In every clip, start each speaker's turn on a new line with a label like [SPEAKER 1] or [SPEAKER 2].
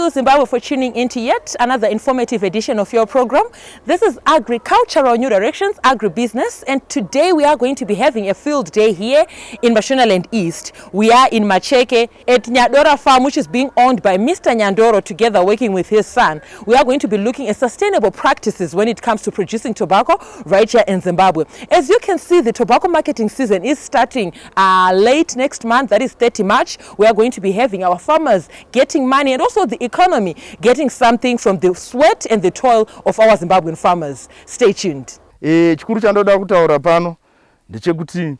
[SPEAKER 1] you, Zimbabwe, for tuning into yet another informative edition of your program. This is Agricultural New Directions, Agribusiness, and today we are going to be having a field day here in Mashonaland East. We are in Macheke at Nyandoro farm, which is being owned by Mr. Nyandoro, together working with his son. We are going to be looking at sustainable practices when it comes to producing tobacco right here in Zimbabwe. As you can see, the tobacco marketing season is starting late next month, that is 30 March. We are going to be having our farmers getting money and also the economy getting something from the sweat and the toil of our Zimbabwean farmers. Stay tuned.
[SPEAKER 2] Chikuru chandoda kutaura pano ndechekuti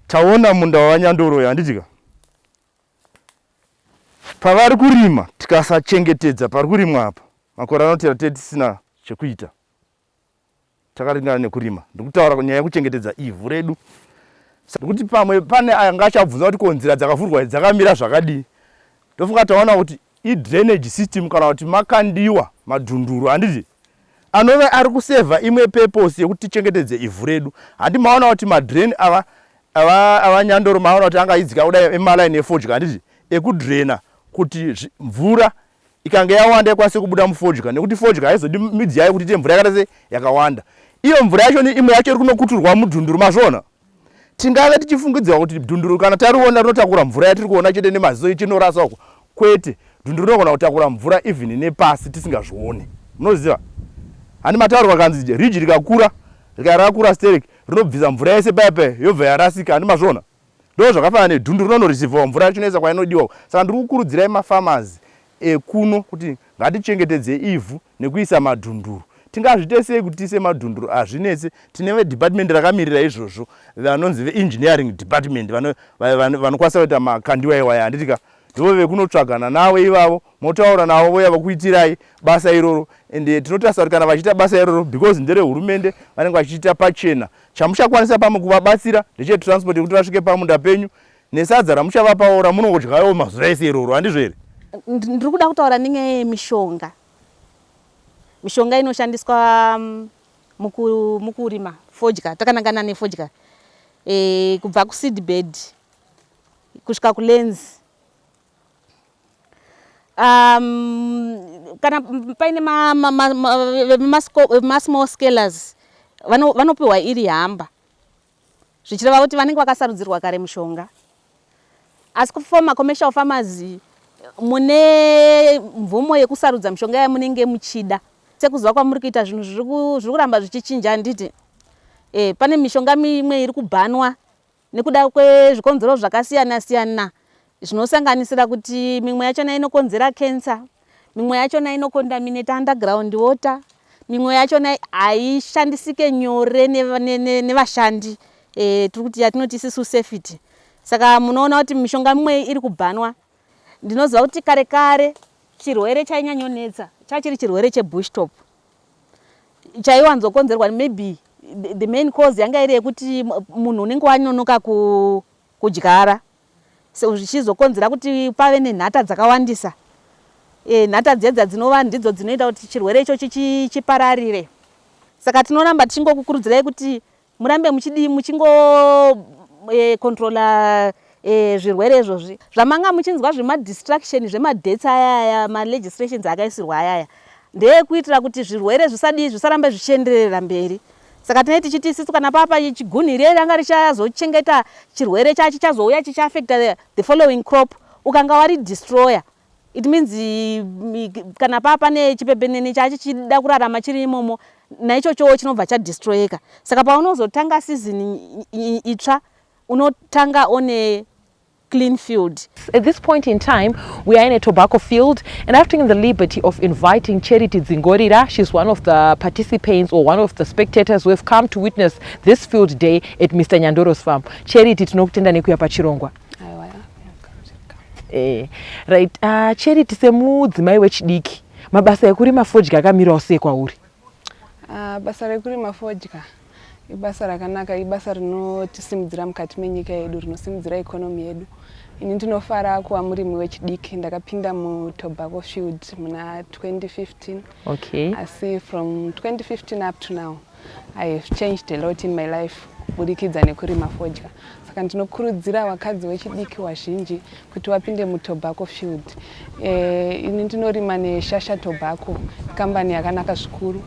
[SPEAKER 2] taona munda wa Nyandoro yanditika. Pavari kurima tikasachengetedza pari kurimwa apa. Makore anotera tisina chekuita. Takaringana nekurima. Ndikutaura kunyaya yekuchengetedza ivhu redu. Kuti pamwe pane anga achabvunza kuti konzira dzakavhurwa dzakamira zvakadii. Tofunga taona kuti drainage system kana kuti makandiwa madhunduru handiti anove ari kuseva imwe purpose yekuti tichengetedze ivhu redu. Handi maona kuti madrain ava Nyandoro maona kuti anga idzika kudai emaline efodya handiti ekudraina kuti mvura ikanga yawanda ikwanise kubuda mufodya, nekuti fodya haizodi midzi yayo kuti ite mvura yakadase yakawanda. Iyo mvura yacho ni imwe yacho iri kunokuturwa mudhunduru mazvona. Tingave tichifungidzwa kuti dhunduru kana tariona rinotakura mvura yatiri kuona chete nemaziso ichinorasa uko. Kwete, dhunduru rinogona kutakura mvura even nepasi tisingazvioni. Munoziva? Handi mataurwa kanzi riji rikakura, rikakura stereki, rinobvisa mvura yese paipe yobva yarasika, handi mazvona. Ndo zvakafanana nedhunduru rinoreceiva mvura yacho inoisa kwainodiwa. Saka ndiri kukurudzirai mafamazi ekuno kuti ngatichengetedze ivhu nekuisa madhunduru. Tingazviite sei kuti tiise madhunduru hazvinetse. Tine department rakamirira izvozvo vanonzi engineering department vanokwanisa kuita makandiwa iwaya handitika. Ndivo vekunotsvagana nawe ivavo, motaura navo voya vakuitirai basa iroro. Ende tinotarisa kuti kana vachiita basa iroro because ndere hurumende vanenge vachiita pachena. Chamuchakwanisa pamwe kuvabatsira ndeche transport yekuti vasvike pamunda penyu nesadza ramuchavapawo ramunongodyawo mazuva ese iroro, handizvo here?
[SPEAKER 3] Ndiri kuda kutaura ninge mishonga. Mishonga inoshandiswa mukurima fodya, takanangana nefodya. Kubva kuseedbed kusvika kulens. Kana paine small scalers vanopiwa iri hamba. Zvichireva kuti vanenge vakasarudzirwa kare mishonga. Asi for commercial farmers mune mvumo yekusarudza mishonga yamunenge muchida. Sekuziva kwamuri kuita zvinhu zviri kuramba zvichinja nditi. Pane mishonga mimwe iri kubhanwa nekuda kwezvikonzero zvakasiyana siyana. Zvinosanganisira kuti mimwe yachona inokonzera cancer, mimwe yachona inocontaminate underground water, mimwe yachona haishandisike nyore nevashandi. Tiri kuti yatinoti isusu safety. Saka munoona kuti mishonga mimwe iri kubhanwa. Ndinoziva kuti kare kare chirwere chainyanyonetsa chachiri chirwere chebush top. Chaiwanzokonzerwa maybe the main cause yanga iri yekuti munhu unenge wanonoka kudyara. So zvichizokonzera kuti pave nenhata dzakawandisa. Nhata dzedza dzinova ndidzo dzinoita kuti chirwere icho chipararire. Saka tinoramba tichingokukurudzirai kuti murambe muchingo controla zvirwere izvozvi. Zvamanga muchinzwa zvemadistraction zvemadebts ayaya malegislations akaisirwa ayaya ndeyekuitira kuti zvirwere zvisarambe zvichienderera mberi. Saka tinenge tichiti isusu kana papa chigunhire ranga richazochengeta chirwere chacho chazouya chichaafecta the following crop ukanga wari destroyer, it means kana papa nechipepenene chacho chida kurarama chiri imomo naichocho chinobva chadestroyeka. Saka paunozotanga season itsva unotanga on clean field.
[SPEAKER 1] At this point in time, we are in a tobacco field, and I've taken the liberty of inviting Charity Dzingorira. She's one of the participants or one of the spectators who have come to witness this field day at Mr. Nyandoro's farm. Charity, tinokutenda nekuya pachirongwa. Right. Charity, semudzimai wechidiki, mabasa ekurima fodya akamirawo sei kwauri?
[SPEAKER 4] Basa rekurima fodya ibasa rakanaka, ibasa rinotisimudzira mukati menyika yedu, rinosimudzira economy yedu. Ini ndinofara kuva murimi wechidiki. Ndakapinda mutobacco field muna 2015.
[SPEAKER 1] Okay.
[SPEAKER 4] Asi from 2015 up to now I have changed a lot in my life. kuburikidza nekurima fodya. Saka ndinokurudzira vakadzi vechidiki vazhinji kuti vapinde mutobacco field. Ini ndinorima neShasha Tobacco, kambani yakanaka zvikuru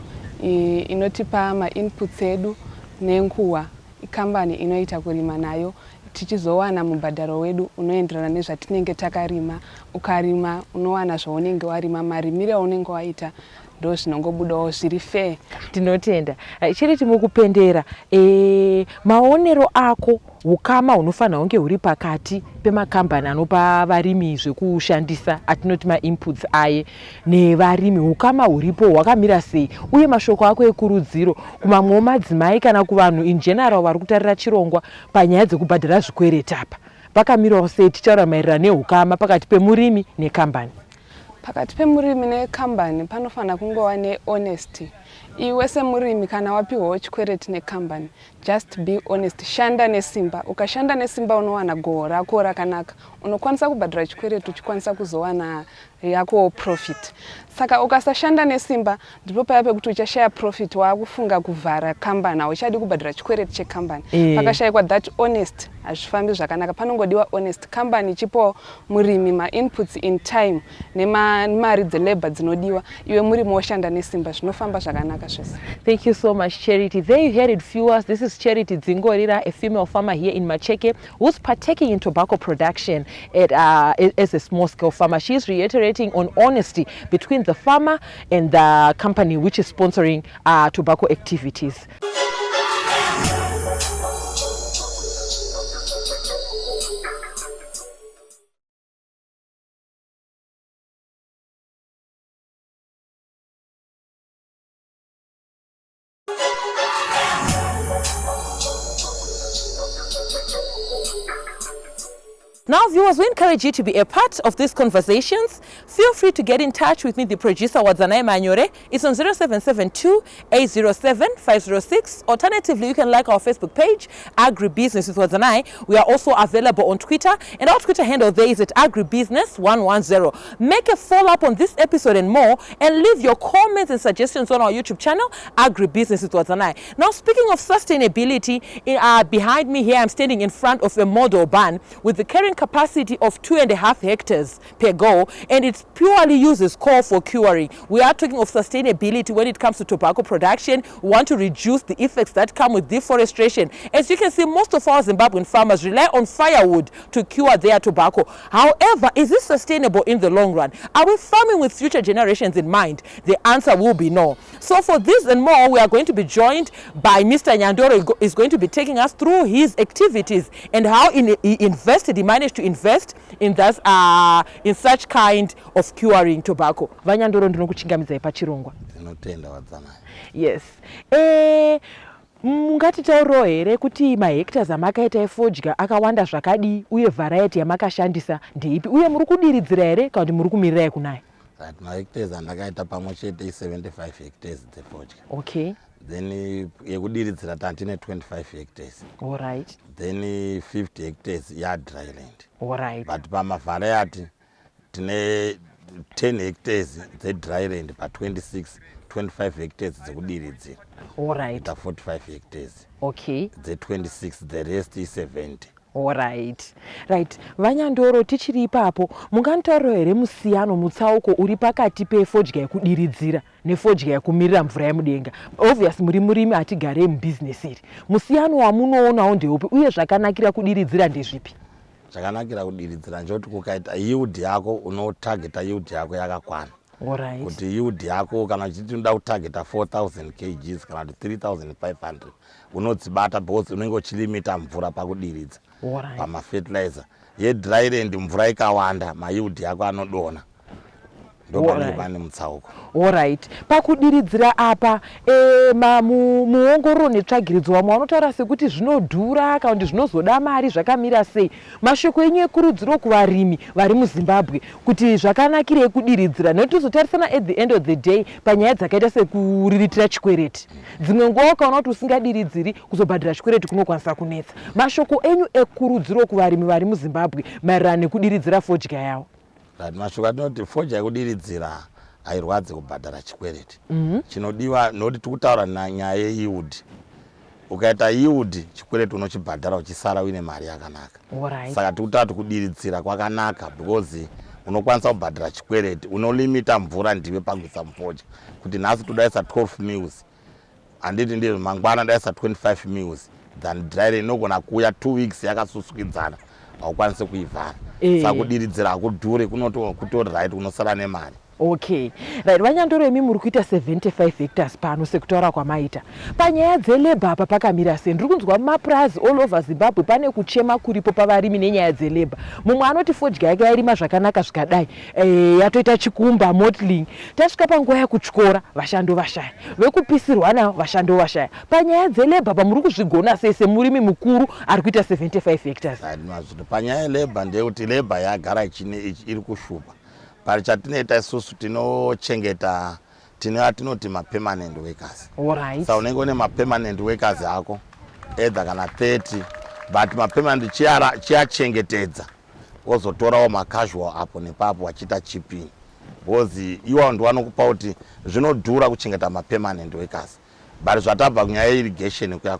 [SPEAKER 4] inotipa mainputs edu nenguva. Ikambani inoita kurima nayo tichizowana mubhadharo wedu unoenderana nezvatinenge takarima. Ukarima unowana zvaunenge warima, marimire aunenge waita ndo zvinongobudawo zviri fair.
[SPEAKER 1] Tinotenda. Chiriti mukupendera maonero ako ukama hunofanira hunge huri pakati pemakambani anopa varimi zvekushandisa atinoti mainputs aye nevarimi, ukama huripo hwakamira sei, uye mashoko ako ekurudziro kumamwewo madzimai kana kuvanhu in general vari kutarira chirongwa panyaya dzekubhadhara zvikwereti apa pakamirawo sei, tichaura maererano neukama pakati pemurimi nekambani?
[SPEAKER 4] Pakati pemurimi nekambani panofanira kungova nehonesty. Iwe semurimi kana wapiwawo chikwereti nekambani, just be honest, shanda nesimba. Ukashanda nesimba unowana goho rako rakanaka, unokwanisa kubhadhara chikwereti uchikwanisa kuzowana yako profit. Saka ukasashanda nesimba ndipo paya pekuti uchashaya profit, wakufunga kuvhara kambani, hauchadi kubhadhara chikwereti chekambani. Pakashayikwa that honest hazvifambi zvakanaka. Panongodiwa honest, kambani ichipo murimi mainputs in time nemari dzelabor dzinodiwa, iwe murimi woshanda nesimba, zvinofamba zvakanaka zvese.
[SPEAKER 1] Thank you so much, Charity. There you heard it, viewers. This is Charity Dzingorira, a female farmer here in Macheke who's partaking in tobacco production as a small-scale farmer. She is reiterating on honesty between the farmer and the company which is sponsoring tobacco activities. Now, viewers, we encourage you to be a part of these conversations. Feel free to get in touch with me, the producer, Wadzanai Manyore. It's on 0772-807-506. Alternatively, you can like our Facebook page, Agribusiness with Wadzanai. We are also available on Twitter, and our Twitter handle there is at Agribusiness110. Make a follow-up on this episode and more, and leave your comments and suggestions on our YouTube channel, Agribusiness with Wadzanai. Now, speaking of sustainability, behind me here, I'm standing in front of a model barn with the carrying capacity of 2.5 hectares per go, and it purely uses coal for curing. We are talking of sustainability when it comes to tobacco production. We want to reduce the effects that come with deforestation. As you can see, most of our Zimbabwean farmers rely on firewood to cure their tobacco. However, is this sustainable in the long run? Are we farming with future generations in mind? The answer will be no. So for this and more, we are going to be joined by Mr. Nyandoro. He is going to be taking us through his activities and how he managed to invest in this, in such kind of curing tobacco. Vanyandoro ndinokuchingamidza pachirongwa.
[SPEAKER 5] Tinotenda Wadzanai.
[SPEAKER 1] Yes. Mungatitaurirewo here kuti mahectares amakaita efodya akawanda zvakadii uye variety yamakashandisa ndeipi, uye muri kudiridzira here kana kuti muri kumirira kunaya?
[SPEAKER 5] Right, mahectares andakaita pamwe chete 75 hectares dzefodya.
[SPEAKER 1] Okay.
[SPEAKER 5] Then yekudiridzira tine 25 hectares.
[SPEAKER 1] All right.
[SPEAKER 5] Then 50 hectares dry land.
[SPEAKER 1] All right.
[SPEAKER 5] But pamavariety tine 10 hectares dry land pa 25 hectares dzekudiridzira.
[SPEAKER 1] All right.
[SPEAKER 5] 45 hectares.
[SPEAKER 1] Okay.
[SPEAKER 5] 26, the rest is 70.
[SPEAKER 1] All right. Right. Vanyandoro, tichiri ipapo, munganitaurira here musiyano mutsauko uri pakati pefodya yekudiridzira nefodya yekumirira mvura yemudenga? Obviously muri murimi hatigare mubusiness iri. Musiyano wamunoonawo ndeupi uye zvakanakira kudiridzira ndezvipi?
[SPEAKER 5] Zvakanakira kudiridzira ndezvekuti kukaita yield yako unotargeta yield yako yakakwana.
[SPEAKER 1] Alright.
[SPEAKER 5] Kuti yield yako kana uchiti unoda kutargeta 4000 kgs kana 3500 unodzibata because unenge uchilimita mvura pakudiridza.
[SPEAKER 1] Alright.
[SPEAKER 5] Pamafertilizer yedry land mvura ikawanda mayield yako anodona. Pane mutsauko.
[SPEAKER 1] Alright. Pakudiridzira apa muongororo netsvagiridzo wamwe vanotaura sekuti zvinodhura kana kuti zvinozoda mari zvakamira sei? Mashoko enyu ekurudziro kuvarimi vari muZimbabwe kuti zvakanakirei kudiridzira, nekuti tizotarisana at the end of the day panyaya dzakaita sekuriritira chikwereti. Dzimwe nguva ukaona kuti usingadiridziri kuzobhadhira chikwereti kunokwanisa kunetsa. Mashoko enyu ekurudziro kuvarimi vari muZimbabwe maererano nekudiridzira fodya yavo?
[SPEAKER 5] Mashoko atinoti fodya yekudiridzira hairwadzi kubhadhara chikwereti. Chinodiwa noti tikutaura nyaya yeyield. ukaita yield chikwereti unochibhadhara uchisara uine mari yakanaka.
[SPEAKER 1] Alright.
[SPEAKER 5] Saka tikutatu kudiridzira kwakanaka because unokwanisa kubhadhara chikwereti, unolimita mvura ndiwe pakuisa mufodya. Kuti nhasi todaisa 12 mils, handiti ndizvo mangwana daisa 25 mils, than dry inogona kuuya 2 weeks yakasuswikidzana, haukwanisi kuivhara. Saka kudiridzira hakudhure, kutori right, unosara nemari.
[SPEAKER 1] Okay. Right, Nyandoro imi muri kuita 75 hectares pano sekutaura kwamaita. Panyaya dzelebha apa pakamira sei? Ndiri kunzwa mapurazi all over Zimbabwe pane kuchema kuripo pavarimi nenyaya dzelebha. Mumwe anoti fodya yake yairima zvakanaka zvikadai, yatoita chikumba modeling. Tasvika panguva yekutyora vashando vashaya. Vekupisirwa navo vashando vashaya. Panyaya dzelebha pamuri kuzvigona sei semurimi mukuru ari kuita 75 hectares?
[SPEAKER 5] Panyaya yelebha ndeyekuti lebha yagara iri kushupa. Pari chatinoita isusu tinochengeta tinoti ma-permanent workers.
[SPEAKER 1] Alright.
[SPEAKER 5] Saka unenge une ma-permanent workers ako either kana 30, but ma-permanent chiyachengetedza, wozotorawo ma-casual apo nepapo wachiita chipping. Because iwo ndo vanokupa kuti zvinodhura kuchengeta ma-permanent workers. But zvatabva kunyaya irrigation kuya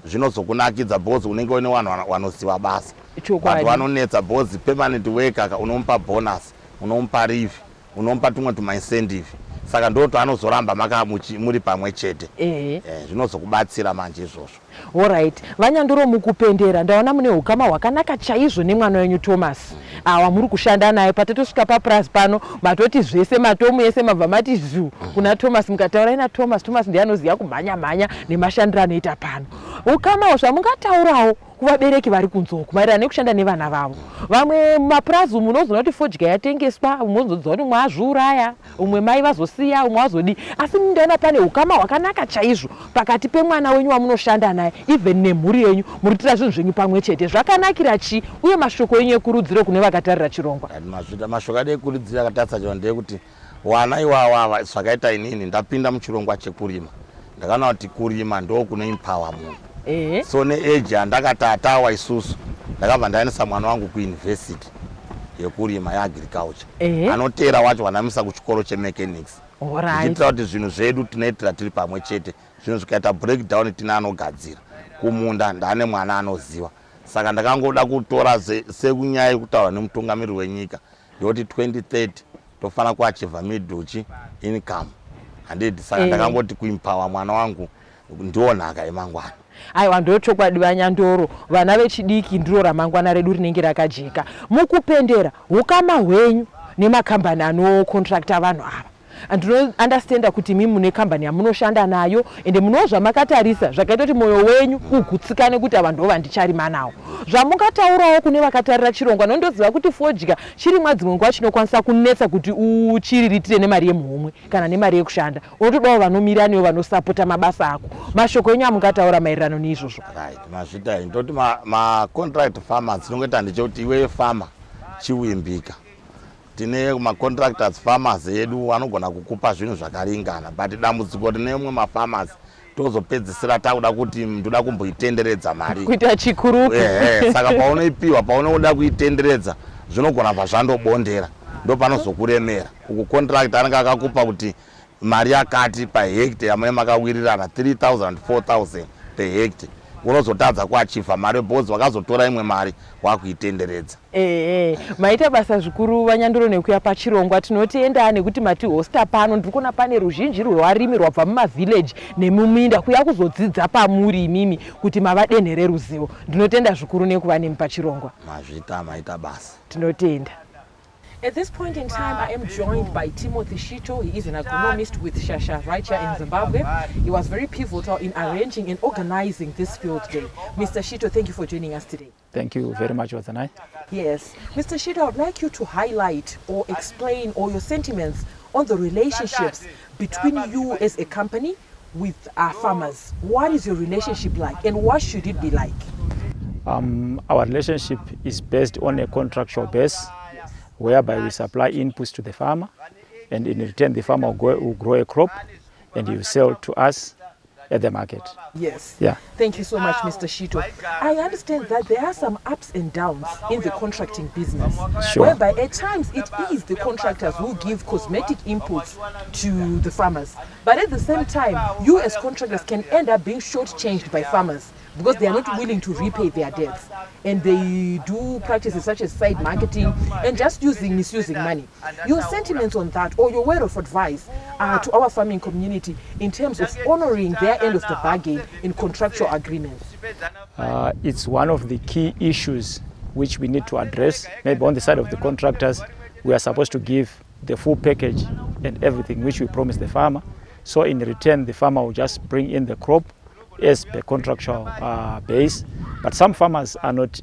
[SPEAKER 5] zvinozokunakidza because unenge une vanhu vanoziva basa. But vanonetsa because permanent worker unomupa bonus, unompa leave, unompa tumwe tuma-incentive. Saka ndoto anozoramba muri pamwe chete. Zvinozokubatsira manje izvozvo.
[SPEAKER 1] Alright. Nyandoro mukupendera ndaona mune ukama hwakanaka chaizvo nemwana wenyu Thomas. Awa muri kushanda naye patatosvika papurazi pano matoti zvese matomu yese mabva mati zhu kuna Thomas mukataura ina Thomas ndiye anoziva kumhanya nemashandiro anoita pano. Ukama zvamungataurawo kuvabereki vari kunzoku maererano nekushanda nevana vavo. Vamwe mapurazi munozoona kuti fodya yatengeswa, munozodziva kuti mwazviuraya, umwe mai vazosiya, umwe vazodi. Asi mundaona pane ukama hwakanaka chaizvo pakati pemwana wenyu wamunoshanda naye, even nemhuri yenyu muri kuita zvinhu zvenyu pamwe chete. Zvakanakira chi uye mashoko enyu ekurudziro kune vakatarira chirongwa?
[SPEAKER 5] Mashoko ade ekurudziro akatarisa chirongwa ndeyekuti wana iwawa zvakaita inini ndapinda muchirongwa chekurima. Ndakaona kuti kurima ndo kunoempower munhu. So neage andakatatawa isusu ndakabva ndaendesa mwana wangu kuuniversity yekurima yeagriculture. Anotera wacho wanamisa kuchikoro chemechanics. Ndichitira kuti zvinhu zvedu tinoitira tiri pamwe chete. Zvinhu zvikaita breakdown tina anogadzira. Kumunda ndane mwana anoziva. Saka ndakangoda kutora sekunyaya yekutaura nemutungamiriri wenyika yekuti 2030 tofana kuachievha middle income. Handidi saka ndakangoti kuempower mwana wangu ndiwo nhaka yemangwana.
[SPEAKER 1] Aiwa ndochokwadi Nyandoro, vana vechidiki ndiro ramangwana redu rinenge rakajeka. Mukupendera ukama hwenyu nemakambani anocontracta vanhu ava. Ndinounderstanda kuti mimi mune kambani yamunoshanda nayo ende munowo zvamakatarisa zvakaita kuti moyo wenyu ugutsikane kuti ava ndo vandicharima nawo. Zvamungataurawo kune vakatarira chirongwa nondoziva kuti fodya chirimwa dzimwe nguva chinokwanisa kunetsa kuti uchiriritire nemari yemuhomwe kana nemari yekushanda. Unotodawo vanomira newo vanosapota mabasa ako. Mashoko enyu amungataura maererano neizvozvo?
[SPEAKER 5] Right, mazvita ndoti ma-contract farmers tinongoita ndechekuti iwe farmer chiuimbika. Tine ma-contractors farmers edu vanogona kukupa zvinhu zvakaringana, but dambudziko rine umwe ma-farmers tozopedzisira takuda kuti ndoda kumboitenderedza mari
[SPEAKER 1] kuita chikuruku.
[SPEAKER 5] Saka paunoipiwa paunoda kuitenderedza zvinogona bva zvandobondera, ndo panozokuremera. Uku contract anenge akakupa kuti mari yakati pahectare mune makawirirana 3,000 4,000 per hectare. Unozotadza kuachievha mari because wakazotora imwe mari wakuitenderedza.
[SPEAKER 1] Maita basa zvikuru Nyandoro nekuya pachirongwa. Tinotienda nekuti mati hosta pano ndikuona pane ruzhinji rwevarimi rwabva mumavillage nemuminda kuya kuzodzidza pamuri imimi kuti mavadenhere ruzivo. Ndinotenda zvikuru nekuva nemi pachirongwa.
[SPEAKER 5] Mazvita maita basa.
[SPEAKER 1] Tinotenda. At this point in time, I am joined by Timothy Shito. He is an agronomist with Shasha right here in Zimbabwe. He was very pivotal in arranging and organizing this field day. Mr. Shito, thank you for joining us today.
[SPEAKER 6] Thank you very much, Watsanai.
[SPEAKER 1] Yes. Mr. Shito, I would like you to highlight or explain all your sentiments on the relationships between you as a company with our farmers. What is your relationship like and what should it be like?
[SPEAKER 6] Our relationship is based on a contractual base, whereby we supply inputs to the farmer, and in return the farmer will grow a crop and he will sell to us at the market.
[SPEAKER 1] Yes.
[SPEAKER 6] Yeah.
[SPEAKER 1] Thank you so much, Mr. Shito. I understand that there are some ups and downs in the contracting business,
[SPEAKER 6] Sure.
[SPEAKER 1] whereby at times it is the contractors who give cosmetic inputs to the farmers. But at the same time, you as contractors can end up being shortchanged by farmers because they are not willing to repay their debts. And they do practices such as side marketing and just misusing money. Your sentiments on that, or your word of advice to our farming community in terms of honoring their end of the bargain in contractual agreements?
[SPEAKER 6] It's one of the key issues which we need to address. Maybe on the side of the contractors, we are supposed to give the full package and everything which we promise the farmer. So in return, the farmer will just bring in the crop as per contractual base. But some farmers are not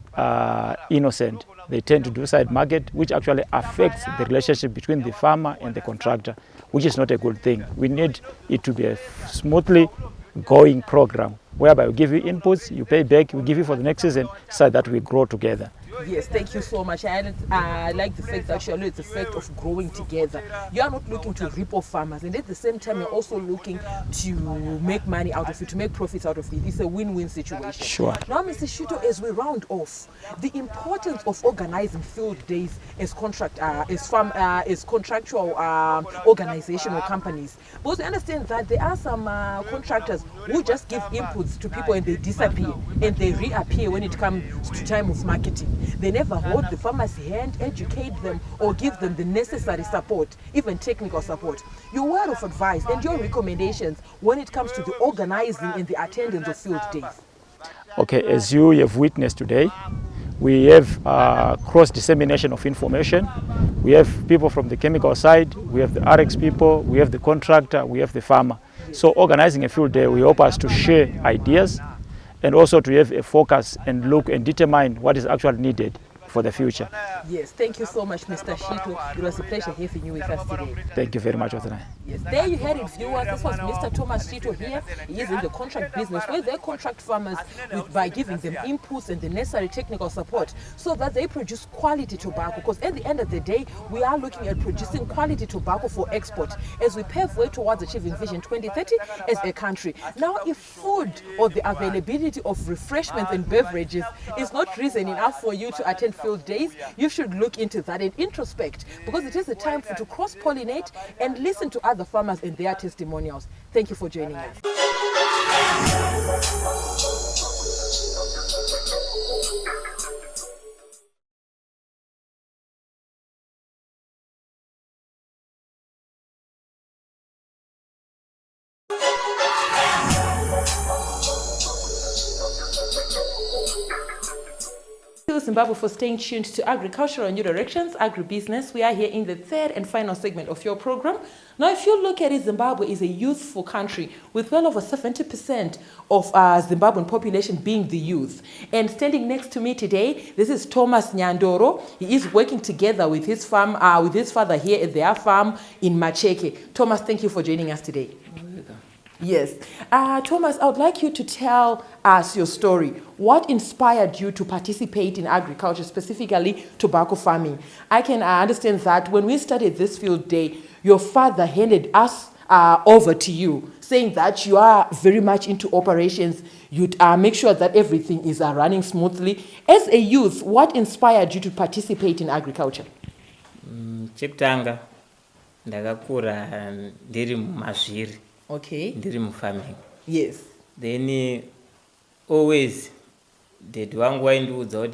[SPEAKER 6] innocent. They tend to do side market, which actually affects the relationship between the farmer and the contractor, which is not a good thing. We need it to be a smoothly going program, whereby we give you inputs, you pay back, we give you for the next season, so that we grow together.
[SPEAKER 1] Yes, thank you so much. I like the fact that it's the fact of growing together. You are not looking to rip off farmers, and at the same time, you're also looking to make money out of it, to make profits out of it. It's a win-win situation.
[SPEAKER 6] Sure.
[SPEAKER 1] Now, Mr. Shito, as we round off, the importance of organizing field days as contractual organizational companies. Because we understand that there are some contractors who just give inputs to people and they disappear, and they reappear when it comes to time of marketing. They never hold the farmer's hand, educate them, or give them the necessary support, even technical support. Your word of advice and your recommendations when it comes to the organizing and the attendance of field days.
[SPEAKER 6] Okay, as you have witnessed today, we have cross-dissemination of information. We have people from the chemical side, we have the RX people, we have the contractor, we have the farmer. So organizing a field day will help us to share ideas and also to have a focus and look and determine what is actually needed for the future.
[SPEAKER 1] Yes, thank you so much, Mr. Shito. It was a pleasure having you with us today.
[SPEAKER 6] Thank you very much, Othana.
[SPEAKER 1] Yes, there you had it, viewers. This was Mr. Thomas Shito here. He is in the contract business where they contract farmers by giving them inputs and the necessary technical support so that they produce quality tobacco. Because at the end of the day, we are looking at producing quality tobacco for export as we pave way towards achieving Vision 2030 as a country. Now, if food or the availability of refreshments and beverages is not reason enough for you to attend field days, you should look into that and introspect, because it is a time to cross-pollinate and listen to other farmers and their testimonials. Thank you for joining us. Zimbabwe for staying tuned to Agricultural New Directions, Agribusiness. We are here in the third and final segment of your program. Now, if you look at it, Zimbabwe is a youthful country with well over 70% of Zimbabwean population being the youth. And standing next to me today, this is Thomas Nyandoro. He is working together with his farm, with his father here at their farm in Macheke. Thomas, thank you for joining us today. Yes. Thomas, I would like you to tell us your story. What inspired you to participate in agriculture, specifically tobacco farming? I can understand that when we started this field day, your father handed us over to you, saying that you are very much into operations. You'd make sure that everything is running smoothly. As a youth, what inspired you to participate in agriculture?
[SPEAKER 7] Chekutanga ndakakura ndiri mumazviri.
[SPEAKER 1] Okay.
[SPEAKER 7] Ndiri mufarming.
[SPEAKER 1] Yes.
[SPEAKER 7] Then always dad wangu waindiudza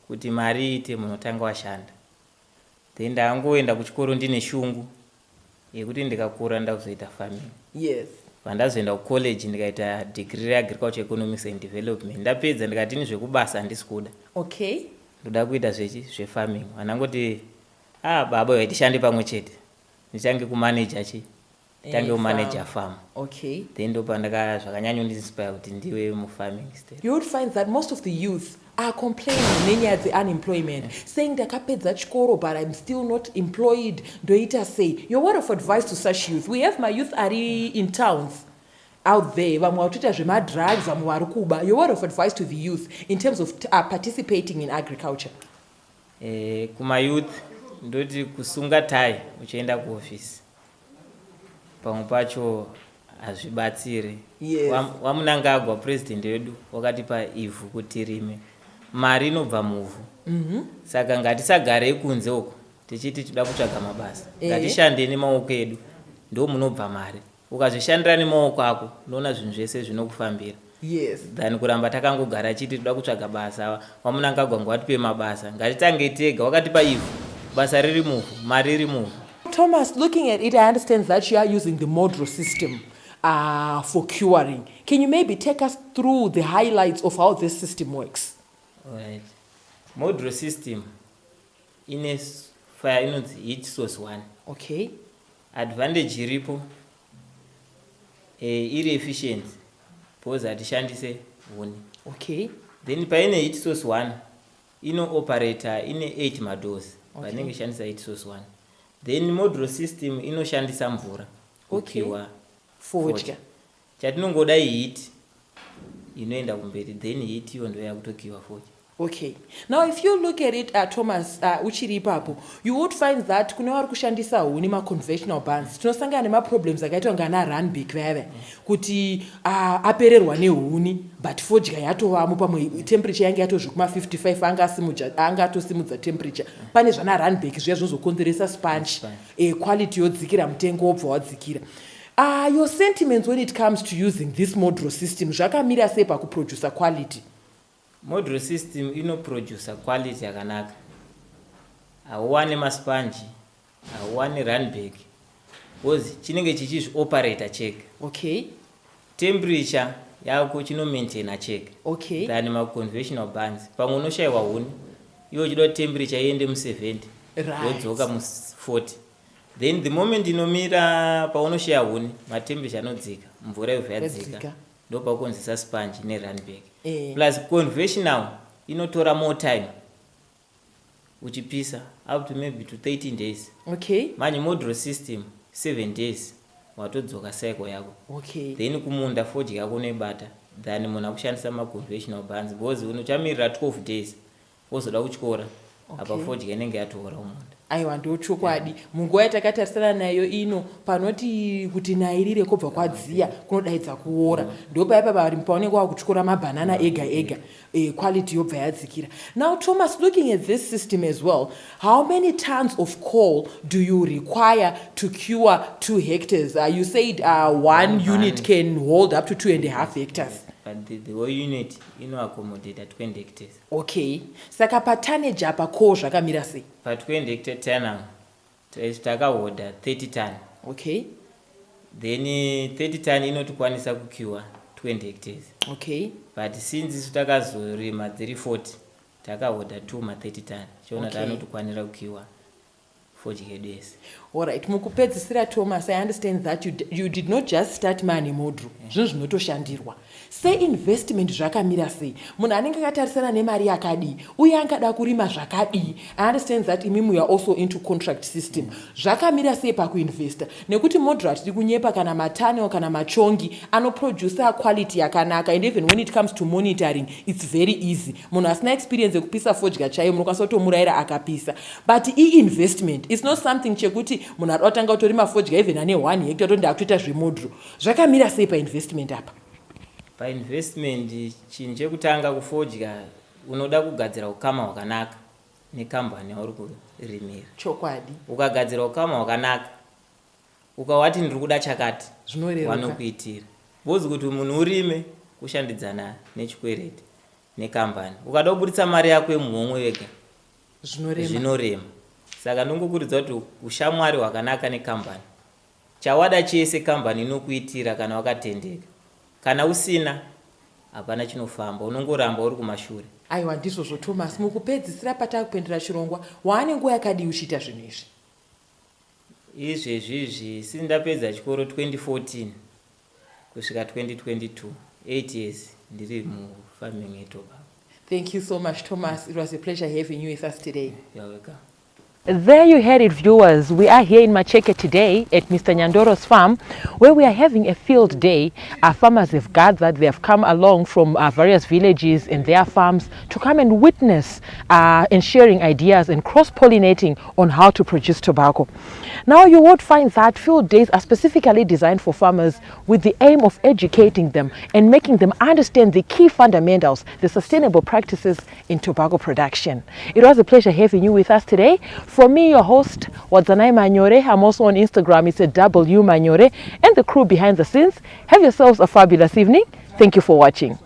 [SPEAKER 7] kuti mari ite munotanga washanda. Then ndangoenda kuchikoro ndine shungu yekuti ndikakura ndakuzoita farming.
[SPEAKER 1] Yes.
[SPEAKER 7] Pandazoenda kucollege ndikaita degree reagriculture economics and development. Ndapedza ndikati nezvekubasa handisi kuda.
[SPEAKER 1] Okay.
[SPEAKER 7] Ndoda kuita zvefarming. Vanangoti baba waitishande pamwe chete. Ndichange kumanager chi. Tange umanager farm.
[SPEAKER 1] Okay.
[SPEAKER 7] Then ndopandaka zvakanyanya inspire kuti ndiwe mufarming state.
[SPEAKER 1] You would find that most of the youth are complaining nenyaya dzeunemployment, saying ndakapedza chikoro but I'm still not employed. Ndoita say, your word of advice to such youth. We have my youth are in towns out there. Vamwe varikuita zvemadrugs, vamwe vari kuba. Your word of advice to the youth in terms of participating in agriculture.
[SPEAKER 7] Kuma youth ndoti kusunga tai uchienda kuoffice. Pamwe pacho hazvibatsire.
[SPEAKER 1] Yes.
[SPEAKER 7] Wamunangagwa president wedu wakatipa ivhu kuti rime, mari inobva muvhu. Saka ngatisagarei kunze uko tichiti tinoda kutsvaga mabasa. Ngatishandei nemaoko edu, ndo munobva mari. Ukazvishandira nemaoko ako unoona zvinhu zvese zvinokufambira.
[SPEAKER 1] Yes.
[SPEAKER 7] Than kuramba takangogara chiti tinoda kutsvaga basa. Wamunangagwa ngatipe mabasa. Ngatitange tega, wakatipa ivhu, basa riri muvhu, mari iri muvhu.
[SPEAKER 1] Thomas, looking at it, I understand that you are using the Modro system for curing. Can you maybe take us through the highlights of how this system works?
[SPEAKER 7] Alright. Modro system ines fire inonzi heat source 1.
[SPEAKER 1] Okay.
[SPEAKER 7] Advantage iripo iri efficient because hatishandise huni.
[SPEAKER 1] Okay.
[SPEAKER 7] Then paine heat source 1 ino operator ine 8 madoors.
[SPEAKER 1] Okay.
[SPEAKER 7] Panenge shandisa heat source 1. Then Modro system inoshandisa mvura.
[SPEAKER 1] Okay.
[SPEAKER 7] Kukiwa
[SPEAKER 1] Fodya.
[SPEAKER 7] Chatinongoda heat inoenda kumberi, then heat iyo ndo yakutokiwa fodya.
[SPEAKER 1] Okay. Now, if you look at it, Thomas, uchiri ipapo, you would find that kuna vari kushandisa huni ma-conventional buns. Tinosangana nema-problems akaitwa ngana Runbeck veve. Kuti apererwa nehuni, but fodya yatovamo pamwe temperature yange yatozvokuma 55 anga atosimudza temperature. Pane zvana Runbeck zviya zvinozokonzeresa sponge. Quality yodzikira, mutengo wobva wadzikira. Your sentiments when it comes to using this Modro system, zvakamira sei pakuproducer quality?
[SPEAKER 7] Modro system inoproduce quality yakanaka. Hauwani masponge, hauwani Runbeck. Because chinenge chichizvioperator chega.
[SPEAKER 1] Okay.
[SPEAKER 7] Temperature yako chinomaintaina chega.
[SPEAKER 1] Okay.
[SPEAKER 7] Than ma-conventional buns. Pamwe unoshayiwa huni, iwo chida temperature iende mu70.
[SPEAKER 1] Right.
[SPEAKER 7] Yodzoka mu40. Then the moment inomira paunoshaya huni, matemperature anodzika, mvura yobva yadzika. Ndo pakonzesa sponge ne Runbeck. Plus conventional inotora more time uchipisa up to maybe to 13 days.
[SPEAKER 1] Okay.
[SPEAKER 7] Manje Modro system 7 days watodzoka cycle yako.
[SPEAKER 1] Okay.
[SPEAKER 7] Then kumunda fodya yako nebata than muna kushandisa ma-conventional buns because unochamirira 12 days wozoda kuchikora. Apa fodya inenge yatora umunda.
[SPEAKER 1] Aiwa ndochokwadi. Munguva yatakatarisana nayo ino panoti kuti nairire kobva kwadziya kunodaidza kuora. Ndopaipa vari paunenge wakutyora mabanana ega quality yobva yadzikira. Now Thomas, looking at this system as well, how many tons of coal do you require to cure 2 hectares? You said one unit can hold up to 2.5 hectares.
[SPEAKER 7] But the whole unit accommodate 20 hectares.
[SPEAKER 1] Okay. Saka patonnage apa ko zvakamira sei?
[SPEAKER 7] Pa 20 hectare turnout takahoda 30 ton.
[SPEAKER 1] Okay.
[SPEAKER 7] Then 30 ton inotikwanisa kukiwa 20 hectares.
[SPEAKER 1] Okay.
[SPEAKER 7] But since takazorima 40 takahoda 2 ma30 ton. Chona tanotikwanira kukiwa 40 days.
[SPEAKER 1] All right. Mukupedzisira Thomas, I understand that you did not just start money Modro. Zvinhu zvinotoshandirwa. Say investment zvakamira sei. Munhu anenge akatarisana nemari yakadi uye angada kurima zvakadi. I understand that imimi you are also into contract system. Zvakamira sei pakuinvesta. Nekuti Modro atidi kunyepa kana matano kana machongi anoproducer quality yakanaka, and even when it comes to monitoring it's very easy. Munhu asina experience yekupisa fodya chaiyo munokwanisa kutomurayira akapisa. But investment is not something chekuti munhu atotanga kutorima fodya even ane 1 hectare tondi akutoita zveModro. Zvakamira sei painvestment apa?
[SPEAKER 7] Painvestment chinhu chekutanga kufodya unoda kugadzira ukama hwakanaka nekambani yauri kurimira.
[SPEAKER 1] Chokwadi.
[SPEAKER 7] Ukagadzira ukama hwakanaka ukawati ndiri kuda chakati vanokuitira. Bozi kuti munhu urime kushandidzana nechikwereti nekambani. Ukada kuburitsa mari yako yemuhomwe wega zvinorema. Saka ndingokuridza kuti ushamwari hwakanaka nekambani. Chawada chese kambani inokuitira kana wakatendeka. Kana usina hapana chinofamba, unongoramba uri kumashure.
[SPEAKER 1] Aiwa ndizvozvo Thomas, mukupedzisira patakupendera chirongwa waane nguva yakadi uchiita zvinhu izvi?
[SPEAKER 7] Izvi sindapedza chikoro 2014 kusvika 2022, 8 years ndiri mufarming yeto.
[SPEAKER 1] Thank you so much Thomas. It was a pleasure having you with us today.
[SPEAKER 7] You're welcome.
[SPEAKER 1] There you had it, viewers. We are here in Macheke today at Mr. Nyandoro's farm, where we are having a field day. Our farmers have gathered. They have come along from various villages and their farms to come and witness and sharing ideas and cross-pollinating on how to produce tobacco. Now, you would find that field days are specifically designed for farmers with the aim of educating them and making them understand the key fundamentals, the sustainable practices in tobacco production. It was a pleasure having you with us today. For me, your host, Watsanai Manyore. I'm also on Instagram. It's a W Manyore, and the crew behind the scenes. Have yourselves a fabulous evening. Thank you for watching.